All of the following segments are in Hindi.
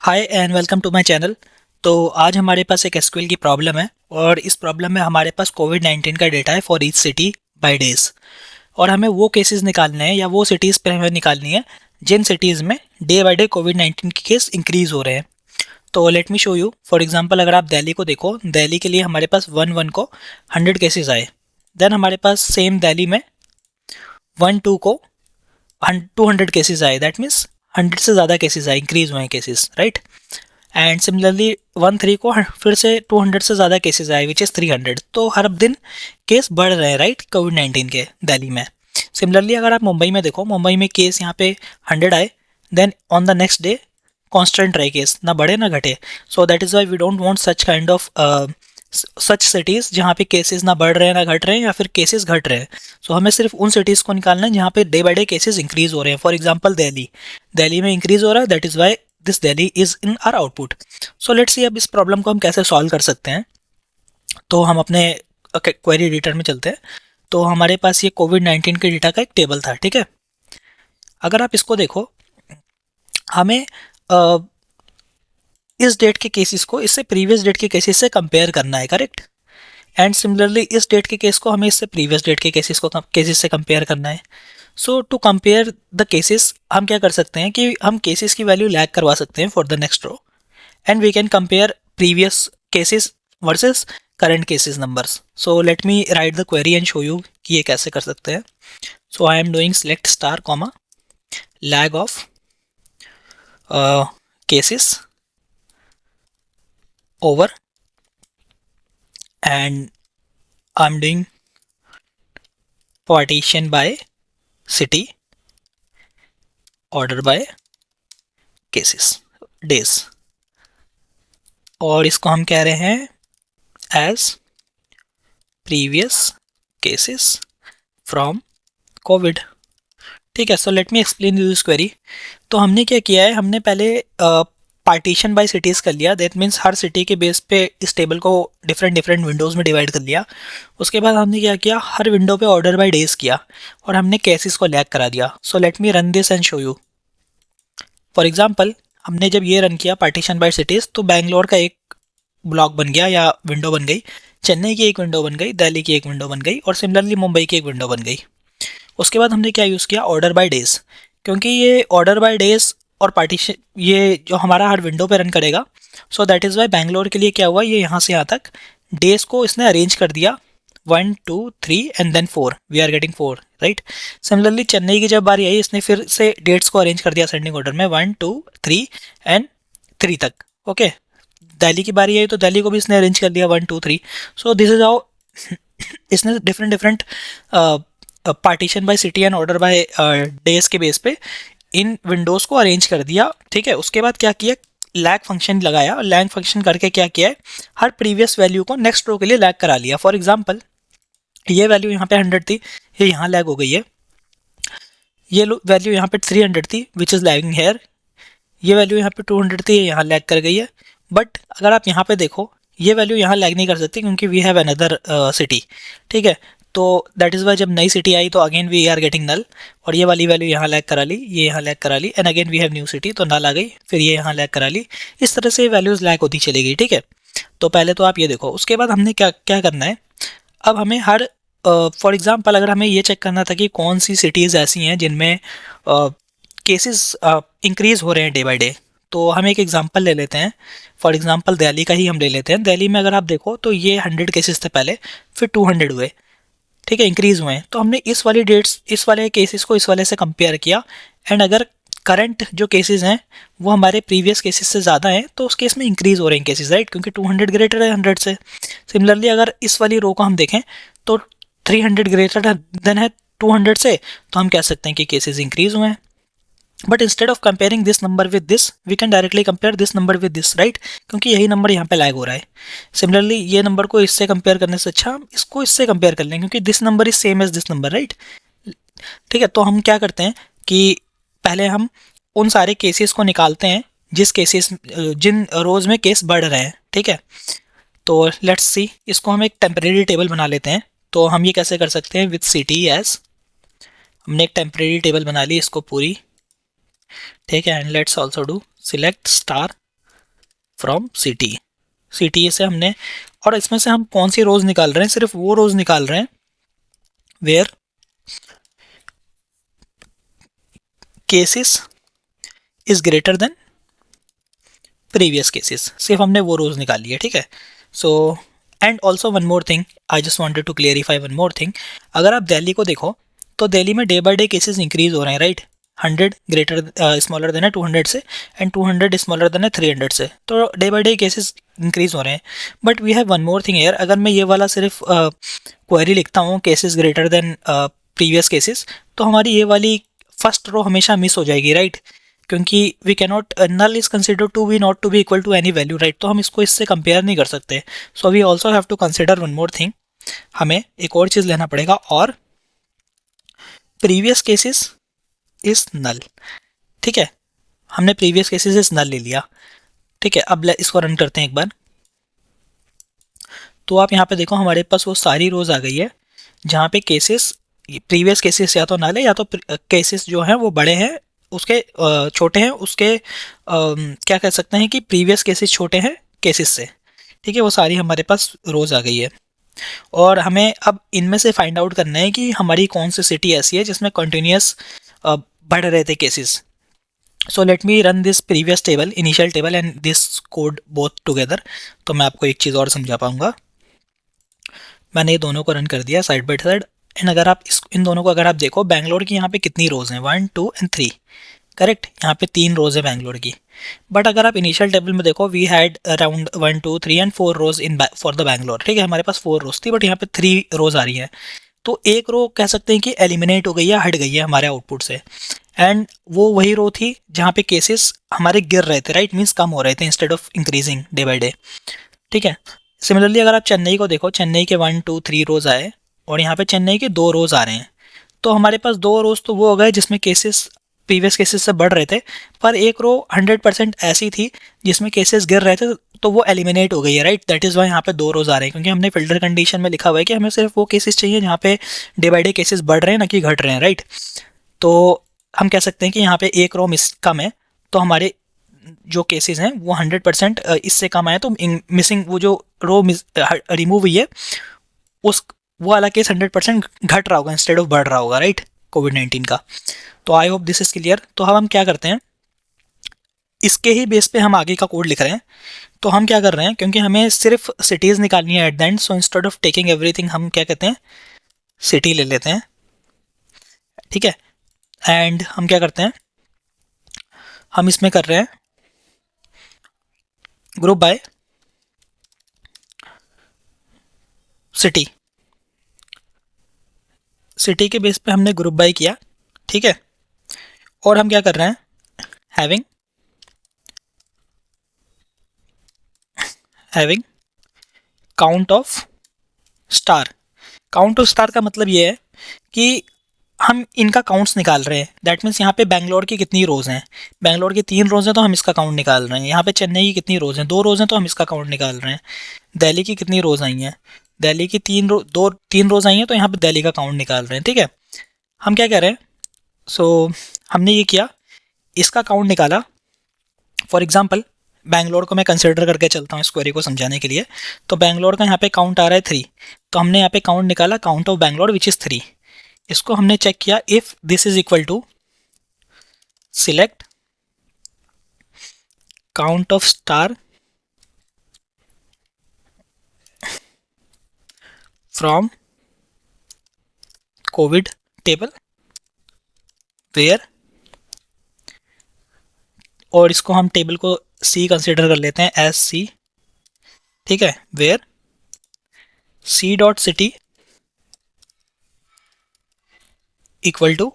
Hi and welcome to my channel. तो आज हमारे पास एक एसक्यूएल की प्रॉब्लम है और इस प्रॉब्लम में हमारे पास कोविड-19 का डेटा है for each city bye days. और हमें वो केसेस निकालने हैं या वो सिटीज़ पे हमें निकालनी है जिन सिटीज़ में डे बाय डे कोविड-19 के केस इंक्रीज़ हो रहे हैं। तो let me show you. For example अगर आप दिल्ली को देखो, दिल्ली के लिए हमारे पास 1-1 को 100 केसेस आए। देन हमारे पास सेम दिल्ली में 1-2 को 200 केसेस आए। दैट मीन्स 100 से ज़्यादा केसेस आए, इंक्रीज़ हुए हैं केसेस, राइट। एंड सिमिलरली 1-3 को फिर से 200 से ज़्यादा केसेस आए विच इज़ 300। तो हर दिन केस बढ़ रहे हैं, राइट, कोविड-19 के दिल्ली में। सिमिलरली अगर आप मुंबई में देखो, मुंबई में केस यहाँ पे 100 आए, then on the next day constant रहे केस, ना बढ़े ना घटे। So that is why we don't want such kind of such cities जहाँ पे केसेस ना बढ़ रहे हैं ना घट रहे हैं या फिर केसेस घट रहे हैं। सो हमें सिर्फ उन सिटीज़ को निकालना है जहाँ पे day by day cases increase हो रहे हैं। फॉर एग्जांपल दिल्ली में इंक्रीज हो रहा है, that is why this Delhi is in are output. So let's see अब इस प्रॉब्लम को हम कैसे सॉल्व कर सकते हैं। तो हम अपने क्वेरी एडिटर में चलते हैं। तो हमारे पास ये कोविड-19 के डेटा का एक टेबल था, ठीक है। अगर आप इसको देखो, हमें इस डेट के केसेस को इससे प्रीवियस डेट के केसेस से कंपेयर करना है, करेक्ट। एंड सिमिलरली इस डेट के केस को हमें इससे प्रीवियस डेट के केसेस से कंपेयर करना है। सो टू कंपेयर द केसेस हम क्या कर सकते हैं कि हम केसेस की वैल्यू लैग करवा सकते हैं for the next row, and we can compare previous cases versus current cases numbers. So let me write the query and show you कि ये कैसे कर सकते हैं। So I am doing select star comma lag of cases over, and I'm doing partition by city, order by cases, days। और इसको हम कह रहे हैं as previous cases from Covid. ठीक है। So let me explain you this query. तो हमने क्या किया है, हमने पहले पार्टीशन बाय सिटीज़ कर लिया। दैट मीन्स हर सिटी के बेस पे इस टेबल को डिफरेंट डिफरेंट विंडोज़ में डिवाइड कर लिया। उसके बाद हमने क्या किया, हर विंडो पे ऑर्डर बाय डेज किया और हमने केसेस को लैग करा दिया। सो let me run this and show you. For example हमने जब ये रन किया पार्टीशन बाय सिटीज़, तो बैंगलोर का एक ब्लॉक बन गया या विंडो बन गई, चेन्नई की एक विंडो बन गई, दिल्ली की एक विंडो बन गई और सिमिलरली मुंबई की एक विंडो बन गई। उसके बाद हमने क्या यूज़ किया, ऑर्डर बाय डेज। क्योंकि ये ऑर्डर बाय डेज और पार्टीशन ये जो हमारा हर विंडो पे रन करेगा। So that is why Bangalore के लिए क्या हुआ, ये यहाँ से यहाँ तक डेज को इसने अरेंज कर दिया 1 2 3 and then 4, we are getting 4, right. Similarly Chennai की जब बारी आई, इसने फिर से डेट्स को अरेंज कर दिया असेंडिंग ऑर्डर में 1 2 3 एंड 3 तक, ओके। दिल्ली की बारी आई तो दिल्ली को भी इसने अरेंज कर दिया 1 2 3। सो दिस इज हाउ इसने different different partition by city and order by days के बेस पे इन विंडोज़ को अरेंज कर दिया, ठीक है। उसके बाद क्या किया, लैग फंक्शन लगाया। लैग फंक्शन करके क्या किया है, हर प्रीवियस वैल्यू को नेक्स्ट रो के लिए लैग करा लिया। फॉर एग्जांपल ये वैल्यू यहाँ पे 100 थी, ये यहाँ लैग हो गई है। ये वैल्यू यहाँ पे 300 थी विच इज़ लैगिंग हेयर। ये वैल्यू यहाँ पे 200 थी, ये यहाँ लैग कर गई है। बट अगर आप यहाँ पे देखो, ये वैल्यू यहाँ लैग नहीं कर सकती क्योंकि वी हैव अनदर सिटी, ठीक है। तो दैट इज़ वाई जब नई सिटी आई तो अगेन वी आर गेटिंग नल, और ये वाली वैल्यू यहाँ लैग करा ली, ये यहाँ लैग करा ली, and again we have new city तो नल आ गई, फिर ये यहाँ लैग करा ली। इस तरह से वैल्यूज़ लैग होती चली गई, ठीक है। तो पहले तो आप ये देखो, उसके बाद हमने क्या क्या करना है, अब हमें हर फॉर एग्जांपल अगर हमें ये चेक करना था कि कौन सी सिटीज़ ऐसी हैं जिनमें केसेस इंक्रीज़ हो रहे हैं डे बाय डे, तो हम एक एग्जांपल ले लेते हैं। फॉर एग्जांपल दिल्ली का ही हम ले लेते हैं। दिल्ली में अगर आप देखो तो ये 100 केसेस थे पहले, फिर 200 हुए, ठीक है, इंक्रीज़ हुए हैं। तो हमने इस वाली डेट्स, इस वाले केसेस को इस वाले से कंपेयर किया, एंड अगर करंट जो केसेस हैं वो हमारे प्रीवियस केसेस से ज़्यादा हैं तो उस केस में इंक्रीज़ हो रहे हैं केसेस, राइट, क्योंकि 200 ग्रेटर है 100 से। सिमिलरली अगर इस वाली रो को हम देखें तो 300 ग्रेटर देन है 200 से, तो हम कह सकते हैं कि केसेस इंक्रीज़ हुए हैं। But instead of comparing this number with this, we can directly compare this number with this, right, क्योंकि यही नंबर यहाँ पे लैग हो रहा है। सिमिलरली ये नंबर को इससे कंपेयर करने से अच्छा हम इसको इससे कंपेयर कर लें, क्योंकि this number is same as this number, right. ठीक है। तो हम क्या करते हैं कि पहले हम उन सारे केसेस को निकालते हैं जिन रोज़ में केस बढ़ रहे हैं, ठीक है। तो लेट्स सी, इसको हम एक टेम्परेरी टेबल बना लेते हैं। तो हम ये कैसे कर सकते हैं, विथ सिटी एज, हमने एक टेम्परेरी टेबल बना ली इसको पूरी, ठीक है। And let's also do select star from city. City से हमने, और इसमें से हम कौन सी रोज निकाल रहे हैं, सिर्फ वो रोज निकाल रहे हैं where cases is greater than previous cases, सिर्फ हमने वो रोज निकाली है, ठीक है। So and also one more thing, I just wanted to clarify one more thing. अगर आप दिल्ली को देखो तो दिल्ली में day by day cases increase हो रहे हैं, राइट। 100 ग्रेटर स्मॉलर देन है 200 से, एंड 200 स्मॉलर देन है 300 से, तो day by day cases increase हो रहे हैं। But we have one more thing here, अगर मैं ये वाला सिर्फ क्वेरी लिखता हूँ cases greater than previous cases, तो हमारी ये वाली फर्स्ट रो हमेशा मिस हो जाएगी, राइट। क्योंकि we cannot, null is consider to be not to be equal to any value, right, तो हम इसको इससे कंपेयर नहीं कर सकते। So we also have to consider one more thing, हमें एक और चीज़ लेना पड़ेगा, और प्रीवियस केसेस इज नल, ठीक है। हमने प्रीवियस केसेस इज नल ले लिया, ठीक है। अब इसको रन करते हैं एक बार, तो आप यहाँ पे देखो हमारे पास वो सारी रोज आ गई है जहाँ पे केसेस, प्रीवियस केसेस या तो नल है, या तो केसेस जो हैं वो बड़े हैं उसके छोटे हैं उसके, क्या कह सकते हैं कि प्रीवियस केसेस छोटे हैं केसेस से, ठीक है। वो सारी हमारे पास रोज आ गई है, और हमें अब इनमें से फाइंड आउट करना है कि हमारी कौन सी सिटी ऐसी है जिसमें कंटिन्यूस बढ़ रहे थे cases. So let me run this previous table, initial table and this code both together, तो मैं आपको एक चीज़ और समझा पाऊंगा। मैंने ये दोनों को रन कर दिया साइड बाय साइड, एंड अगर आप इन दोनों को अगर आप देखो, बैंगलोर की यहाँ पे कितनी रोज हैं, 1 2 एंड 3, करेक्ट, यहाँ पे 3 रोज है बैंगलोर की। बट अगर आप इनिशियल टेबल में देखो, we had around 1 2 3 and 4 rows in for the Bangalore, ठीक है, हमारे पास 4 रोज थी, बट यहाँ पे 3 रोज आ रही हैं, तो एक रो कह सकते हैं कि एलिमिनेट हो गई है, हट गई है हमारे आउटपुट से, एंड वो वही रो थी जहाँ पे केसेस हमारे गिर रहे थे, राइट, मीन्स कम हो रहे थे instead of increasing day by day, ठीक है। सिमिलरली अगर आप चेन्नई को देखो, चेन्नई के 1 2 3 रोज आए, और यहाँ पे चेन्नई के 2 रोज आ रहे हैं, तो हमारे पास 2 रोज तो वो हो गए जिसमें केसेस प्रीवियस केसेस से बढ़ रहे थे, पर एक रो 100% ऐसी थी जिसमें केसेस गिर रहे थे, तो वो एलिमिनेट हो गई है, राइट। दैट इज़ वाई यहाँ पे 2 रोज आ रहे हैं, क्योंकि हमने फिल्टर कंडीशन में लिखा हुआ है कि हमें सिर्फ वो केसेस चाहिए जहाँ पे डे बाई डे केसेस बढ़ रहे हैं, ना कि घट रहे हैं, राइट। तो हम कह सकते हैं कि यहाँ पे एक रो मिस कम है, तो हमारे जो केसेस हैं वो 100% इससे कम आए, तो मिसिंग वो जो रो रिमूव हुई है उस वो वाला केस 100% घट रहा होगा इंस्टेड ऑफ बढ़ रहा होगा, राइट, कोविड-19 का। तो आई होप दिस इज क्लियर। तो हम क्या करते हैं, इसके ही बेस पे हम आगे का कोड लिख रहे हैं। तो हम क्या कर रहे हैं, क्योंकि हमें सिर्फ सिटीज़ निकालनी है at the end, so instead of taking everything हम क्या कहते हैं, सिटी ले लेते हैं, ठीक है। एंड हम क्या करते हैं, हम इसमें कर रहे हैं ग्रुप बाय सिटी, सिटी के बेस पे हमने ग्रुप बाय किया, ठीक है। और हम क्या कर रहे हैं, having count of star. Count of star का मतलब ये है कि हम इनका काउंट्स निकाल रहे हैं, दैट मीन्स यहाँ पे बैंगलोर की कितनी रोज़ हैं, बैंगलोर की 3 रोज़ हैं तो हम इसका काउंट निकाल रहे हैं, यहाँ पे चेन्नई की कितनी रोज़ हैं, 2 रोज़ हैं तो हम इसका काउंट निकाल रहे हैं, दिल्ली की कितनी रोज़ आई हैं, दिल्ली की 3 रोज़ आई हैं तो यहाँ पे दिल्ली का काउंट निकाल रहे हैं, ठीक है। हम क्या कह रहे हैं, सो हमने ये किया, इसका काउंट निकाला। फॉर एग्जाम्पल बैंगलोर को मैं कंसिडर करके चलता हूँ इस क्वेरी को समझाने के लिए, तो बैंगलोर का यहाँ पे काउंट आ रहा है 3, तो हमने यहाँ पे काउंट निकाला, count of Bangalore which is 3। इसको हमने चेक किया, if this is equal to select count of star from covid table where, और इसको हम टेबल को सी कंसिडर कर लेते हैं एज सी, ठीक है, where C dot city equal to,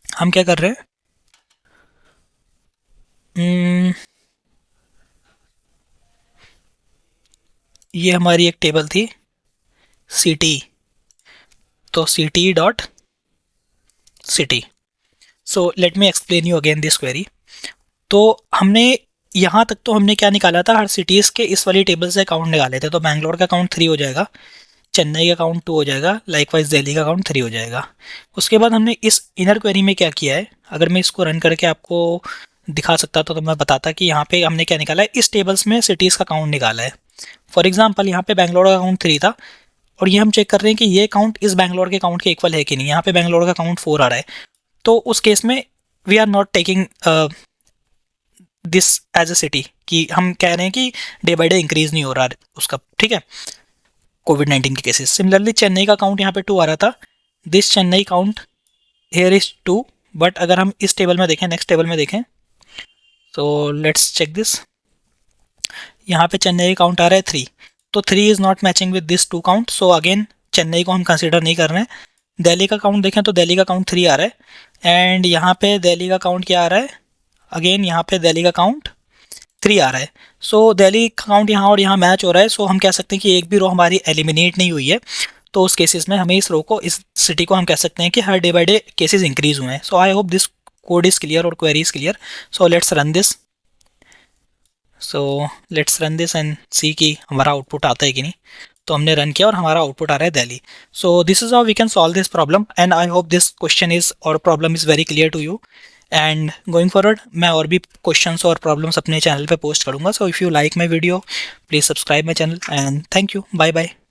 हम क्या कर रहे हैं, ये हमारी एक टेबल थी सिटी, तो city dot city. So let me explain you again this query. तो हमने यहाँ तक तो हमने क्या निकाला था, हर सिटीज़ के इस वाली टेबल से अकाउंट निकाले थे, तो बैंगलोर का काउंट 3 हो जाएगा, चेन्नई का काउंट 2 हो जाएगा, लाइकवाइज दिल्ली का काउंट 3 हो जाएगा। उसके बाद हमने इस इनर क्वेरी में क्या किया है, अगर मैं इसको रन करके आपको दिखा सकता तो मैं बताता कि यहाँ पे हमने क्या निकाला है, इस टेबल्स में सिटीज़ का काउंट निकाला है। फॉर एग्जांपल यहाँ पे बैंगलोर का काउंट 3 था, और ये हम चेक कर रहे हैं कि ये काउंट इस बैंगलोर के काउंट के इक्वल है कि नहीं। यहाँ पे बैंगलोर का काउंट 4 आ रहा है, तो उस केस में we are not taking this as a city, कि हम कह रहे हैं कि डे बाई डे इंक्रीज नहीं हो रहा है उसका, ठीक है, कोविड-19 के केसेस। सिमिलरली चेन्नई का काउंट यहाँ पे 2 आ रहा था, this Chennai count here is 2, but अगर हम इस टेबल में देखें, नेक्स्ट टेबल में देखें, तो लेट्स चेक दिस, यहाँ पे चेन्नई काउंट आ रहा है 3, तो 3 is not matching with this 2 count, so again Chennai को हम कंसिडर नहीं कर रहे हैं। दिल्ली का काउंट देखें तो दिल्ली का काउंट 3 आ रहा है, एंड यहाँ पे दिल्ली का काउंट क्या आ रहा है, अगेन यहाँ पे दिल्ली का काउंट 3 आ रहा है। सो दिल्ली का काउंट यहाँ और यहाँ मैच हो रहा है, सो हम कह सकते हैं कि एक भी रो हमारी एलिमिनेट नहीं हुई है। तो उस केसेस में हमें इस रो को, इस सिटी को हम कह सकते हैं कि हर day by day cases increase हुए हैं। So I hope this code is clear और query is clear. So let's run this, and see कि हमारा आउटपुट आता है कि नहीं। तो हमने रन किया और हमारा आउटपुट आ रहा है Delhi. So this is how we can solve this problem, and I hope this question is और problem is very clear to you. And going forward मैं और भी क्वेश्चंस और प्रॉब्लम्स अपने चैनल पे पोस्ट करूँगा। So if you like my video, please subscribe my channel, and thank you, bye bye.